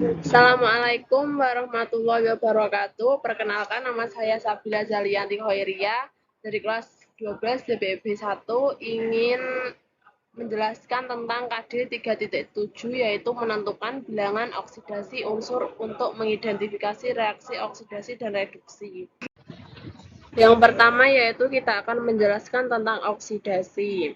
Assalamualaikum warahmatullahi wabarakatuh. Perkenalkan, nama saya Sabila Zalianti Khoiria dari kelas 12 DBB 1 ingin menjelaskan tentang KD 3.7 yaitu menentukan bilangan oksidasi unsur untuk mengidentifikasi reaksi oksidasi dan reduksi. Yang pertama yaitu kita akan menjelaskan tentang oksidasi.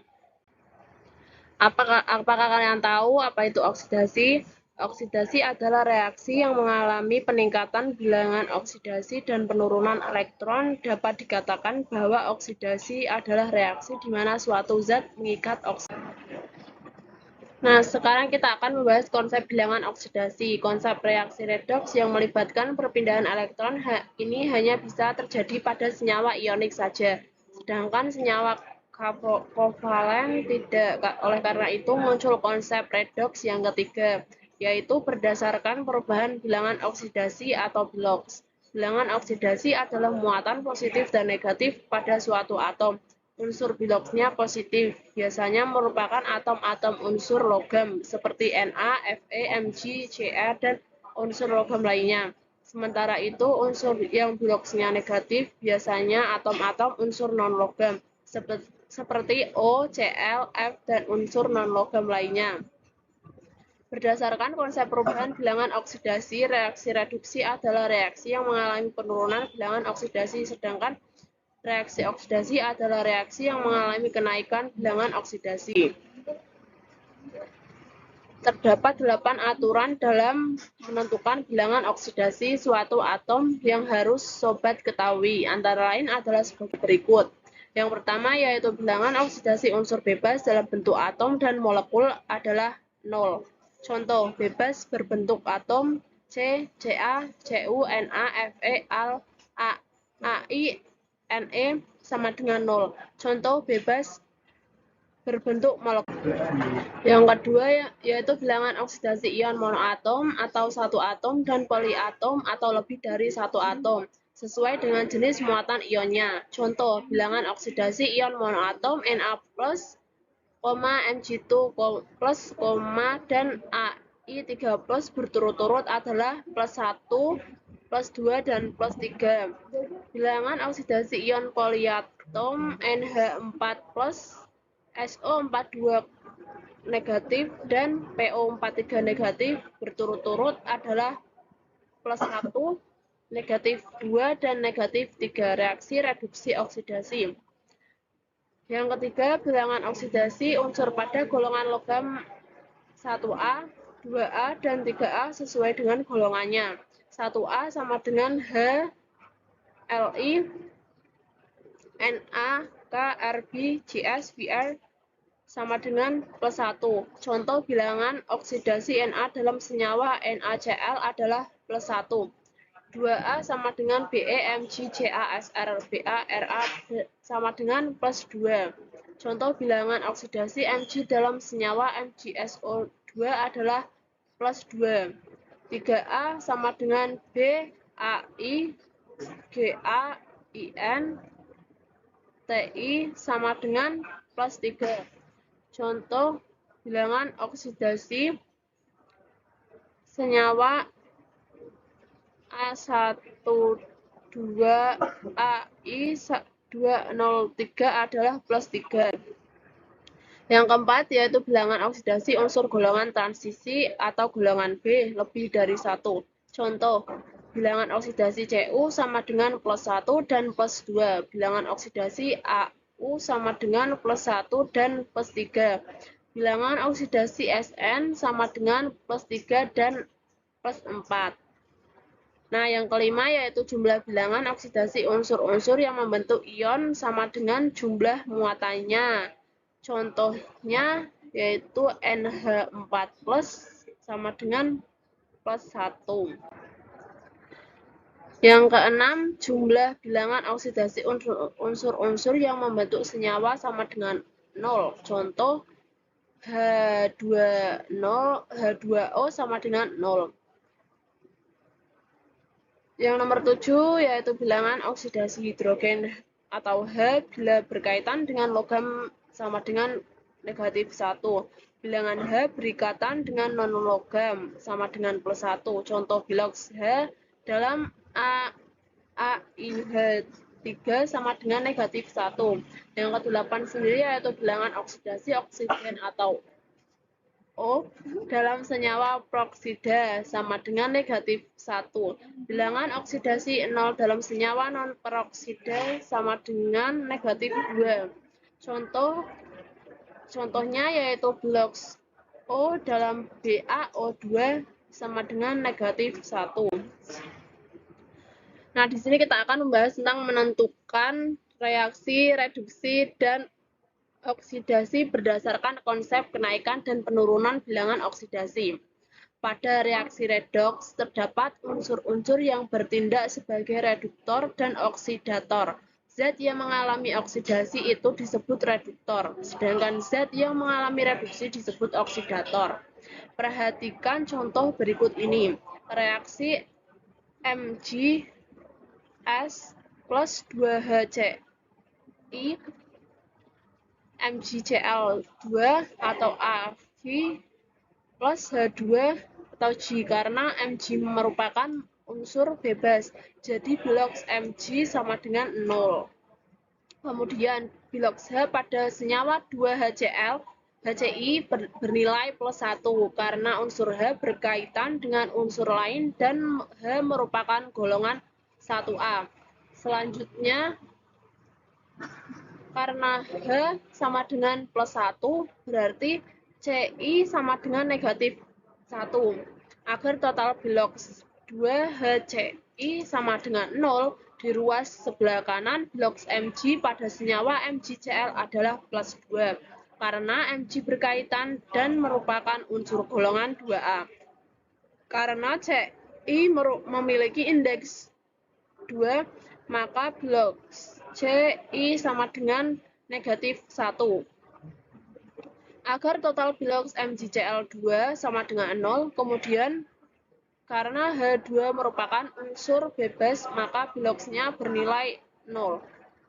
Apakah kalian tahu apa itu oksidasi? Oksidasi adalah reaksi yang mengalami peningkatan bilangan oksidasi dan penurunan elektron. Dapat dikatakan bahwa oksidasi adalah reaksi di mana suatu zat mengikat oksigen. Nah, sekarang kita akan membahas konsep bilangan oksidasi. Konsep reaksi redoks yang melibatkan perpindahan elektron ini hanya bisa terjadi pada senyawa ionik saja. Sedangkan senyawa kovalen tidak. Oleh karena itu muncul konsep redoks yang ketiga, yaitu berdasarkan perubahan bilangan oksidasi atau biloks. Bilangan oksidasi adalah muatan positif dan negatif pada suatu atom. Unsur biloksnya positif, biasanya merupakan atom-atom unsur logam seperti Na, Fe, Mg, Ca, dan unsur logam lainnya. Sementara itu, unsur yang biloksnya negatif biasanya atom-atom unsur non-logam seperti O, Cl, F, dan unsur non-logam lainnya. Berdasarkan konsep perubahan bilangan oksidasi, reaksi reduksi adalah reaksi yang mengalami penurunan bilangan oksidasi, sedangkan reaksi oksidasi adalah reaksi yang mengalami kenaikan bilangan oksidasi. Terdapat 8 aturan dalam menentukan bilangan oksidasi suatu atom yang harus sobat ketahui. Antara lain adalah sebagai berikut. Yang pertama yaitu bilangan oksidasi unsur bebas dalam bentuk atom dan molekul adalah 0. Contoh, bebas berbentuk atom C, Ca, Cu, Na, Fe, Al, Ai, Ne sama dengan 0. Contoh bebas berbentuk molekul. Yang kedua yaitu bilangan oksidasi ion monoatom atau satu atom dan poliatom atau lebih dari satu atom sesuai dengan jenis muatan ionnya. Contoh bilangan oksidasi ion monoatom Na+, Mg2+, dan Ai3+ berturut-turut adalah +1, +2, dan +3. Bilangan oksidasi ion poliatom NH4+, SO42 negatif, dan PO43 negatif berturut-turut adalah +1, -2, dan -3. Reaksi reduksi oksidasi. Yang ketiga, bilangan oksidasi unsur pada golongan logam 1A, 2A, dan 3A sesuai dengan golongannya. 1A sama dengan H, Li, Na, K, Rb, Cs, Br sama dengan +1. Contoh bilangan oksidasi Na dalam senyawa NaCl adalah +1. 2A sama dengan Be, Mg, CaSr, Ba, Ra sama dengan +2. Contoh bilangan oksidasi Mg dalam senyawa MgSO2 adalah +2. 3A sama dengan B, Ai, Ga, In, Ti sama dengan +3. Contoh bilangan oksidasi senyawa A12AI203 adalah +3. Yang keempat yaitu bilangan oksidasi unsur golongan transisi atau golongan B lebih dari 1. Contoh, bilangan oksidasi Cu sama dengan +1 dan +2. Bilangan oksidasi Au sama dengan +1 dan +3. Bilangan oksidasi Sn sama dengan +3 dan +4. Nah, yang kelima yaitu jumlah bilangan oksidasi unsur-unsur yang membentuk ion sama dengan jumlah muatannya. Contohnya yaitu NH4+ sama dengan +1. Yang keenam, jumlah bilangan oksidasi unsur-unsur yang membentuk senyawa sama dengan 0. Contoh H2O sama dengan 0. Yang nomor 7 yaitu bilangan oksidasi hidrogen atau H bila berkaitan dengan logam sama dengan -1. Bilangan H berikatan dengan non-logam sama dengan +1. Contoh biloks H dalam AiH3 sama dengan -1. Yang ke-8 sendiri yaitu bilangan oksidasi oksigen atau O dalam senyawa peroksida sama dengan -1. Bilangan oksidasi 0 dalam senyawa non-peroksida sama dengan -2. Contohnya yaitu biloks O dalam BaO2 sama dengan -1. Nah, di sini kita akan membahas tentang menentukan reaksi, reduksi, dan oksidasi berdasarkan konsep kenaikan dan penurunan bilangan oksidasi. Pada reaksi redoks, terdapat unsur-unsur yang bertindak sebagai reduktor dan oksidator. Zat yang mengalami oksidasi itu disebut reduktor, sedangkan zat yang mengalami reduksi disebut oksidator. Perhatikan contoh berikut ini. Reaksi MgS plus 2HCl MgCl2 atau Ag plus H2 atau G karena Mg merupakan unsur bebas. Jadi biloks Mg sama dengan 0. Kemudian biloks H pada senyawa 2HCl HCl bernilai +1 karena unsur H berkaitan dengan unsur lain dan H merupakan golongan 1A. Selanjutnya, karena H sama dengan +1, berarti Ci sama dengan -1. Agar total biloks 2HCl sama dengan 0, di ruas sebelah kanan biloks Mg pada senyawa MgCl adalah +2, karena Mg berkaitan dan merupakan unsur golongan 2A. Karena Ci memiliki indeks 2, maka biloks Ci sama dengan -1. Agar total biloks MgCl2 sama dengan 0, kemudian karena H2 merupakan unsur bebas, maka biloksnya bernilai 0.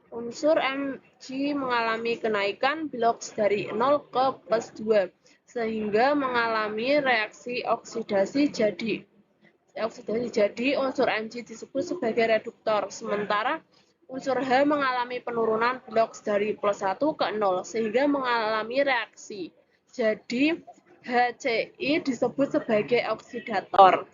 Unsur Mg mengalami kenaikan biloks dari 0 ke +2, sehingga mengalami reaksi oksidasi jadi unsur Mg disebut sebagai reduktor, sementara unsur H mengalami penurunan biloks dari +1 ke 0, sehingga mengalami reaksi. Jadi, HCl disebut sebagai oksidator.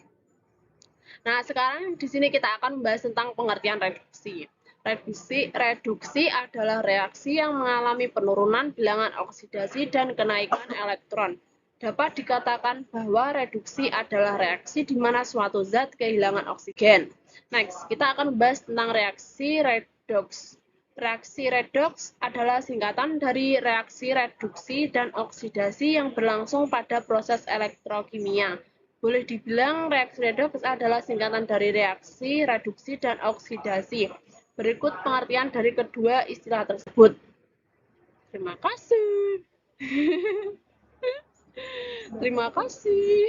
Nah, sekarang di sini kita akan membahas tentang pengertian reduksi. Reduksi adalah reaksi yang mengalami penurunan bilangan oksidasi dan kenaikan elektron. Dapat dikatakan bahwa reduksi adalah reaksi di mana suatu zat kehilangan oksigen. Next, kita akan membahas tentang reaksi redoks. Reaksi redoks adalah singkatan dari reaksi reduksi dan oksidasi yang berlangsung pada proses elektrokimia. Boleh dibilang reaksi redoks adalah singkatan dari reaksi reduksi dan oksidasi. Berikut pengertian dari kedua istilah tersebut. Terima kasih. Terima kasih.